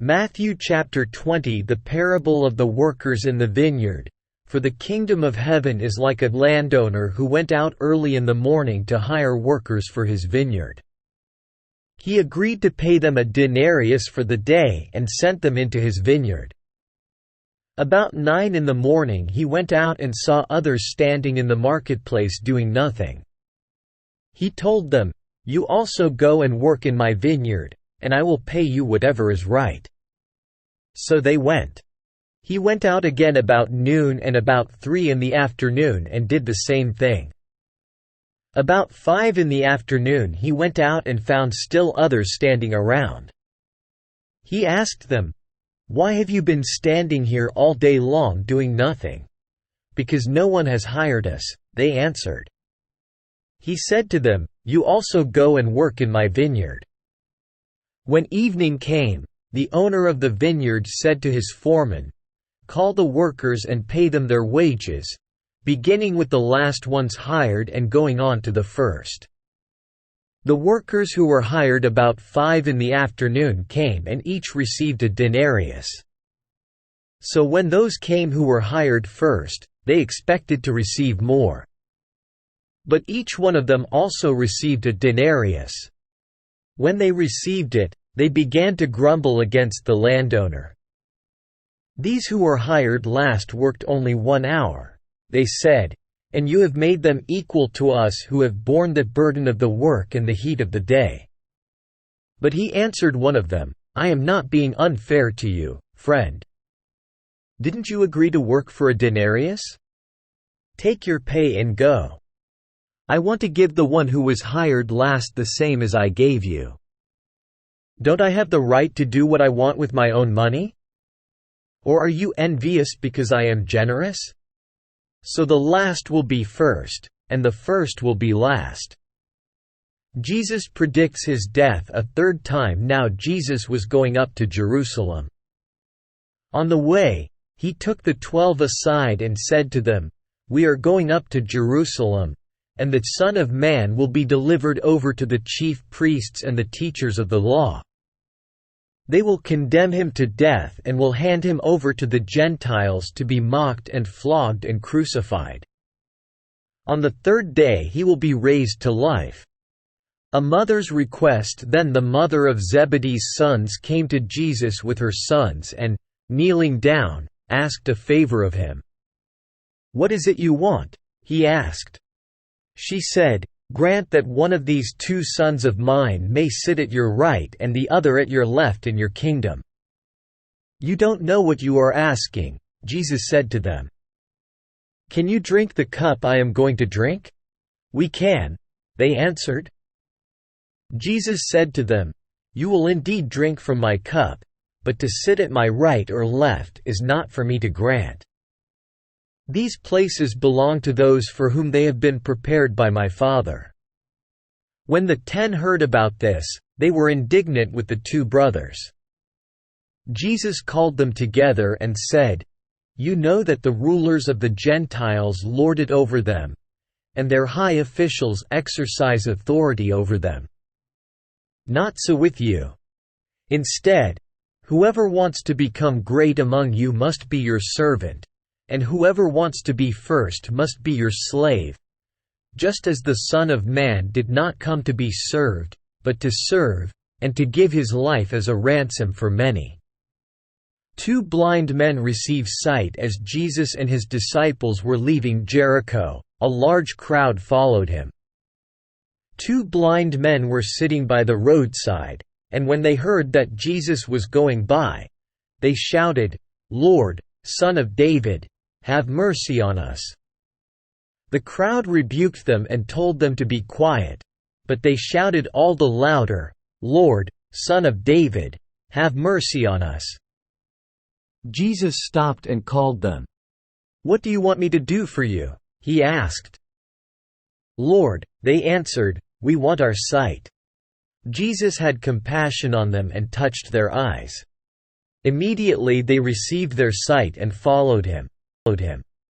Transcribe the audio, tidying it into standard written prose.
Matthew chapter 20 The parable of the workers in the vineyard. For the kingdom of heaven is like a landowner who went out early in the morning to hire workers for his vineyard. He agreed to pay them a denarius for the day and sent them into his vineyard. About 9 in the morning he went out and saw others standing in the marketplace doing nothing. He told them, "You also go and work in my vineyard, and I will pay you whatever is right." So they went. He went out again about noon and about 3 in the afternoon and did the same thing. About 5 in the afternoon he went out and found still others standing around. He asked them, "Why have you been standing here all day long doing nothing?" "Because no one has hired us," they answered. He said to them, "You also go and work in my vineyard." When evening came, the owner of the vineyard said to his foreman, "Call the workers and pay them their wages, beginning with the last ones hired and going on to the first." The workers who were hired about 5 in the afternoon came and each received a denarius. So when those came who were hired first, they expected to receive more. But each one of them also received a denarius. When they received it, they began to grumble against the landowner. "These who were hired last worked only 1 hour," they said, "and you have made them equal to us who have borne the burden of the work and the heat of the day." But he answered one of them, "I am not being unfair to you, friend. Didn't you agree to work for a denarius? Take your pay and go. I want to give the one who was hired last the same as I gave you. Don't I have the right to do what I want with my own money? Or are you envious because I am generous? So the last will be first, and the first will be last." Jesus predicts his death a third time. Now Jesus was going up to Jerusalem. On the way, he took the 12 aside and said to them, "We are going up to Jerusalem, and the Son of Man will be delivered over to the chief priests and the teachers of the law. They will condemn him to death and will hand him over to the Gentiles to be mocked and flogged and crucified. On the third day he will be raised to life." A mother's request. Then the mother of Zebedee's sons came to Jesus with her sons and, kneeling down, asked a favor of him. "What is it you want?" he asked. She said, "Grant that one of these 2 sons of mine may sit at your right and the other at your left in your kingdom." "You don't know what you are asking," Jesus said to them. "Can you drink the cup I am going to drink?" "We can," they answered. Jesus said to them, "You will indeed drink from my cup, but to sit at my right or left is not for me to grant. These places belong to those for whom they have been prepared by my Father." When the 10 heard about this, they were indignant with the 2 brothers. Jesus called them together and said, "You know that the rulers of the Gentiles lord it over them, and their high officials exercise authority over them. Not so with you. Instead, whoever wants to become great among you must be your servant, and whoever wants to be first must be your slave, just as the Son of Man did not come to be served, but to serve, and to give his life as a ransom for many." 2 blind men received sight. As Jesus and his disciples were leaving Jericho, a large crowd followed him. 2 blind men were sitting by the roadside, and when they heard that Jesus was going by, they shouted, "Lord, Son of David, have mercy on us." The crowd rebuked them and told them to be quiet, but they shouted all the louder, "Lord, Son of David, have mercy on us." Jesus stopped and called them. "What do you want me to do for you?" he asked. "Lord," they answered, "we want our sight." Jesus had compassion on them and touched their eyes. Immediately they received their sight and followed him.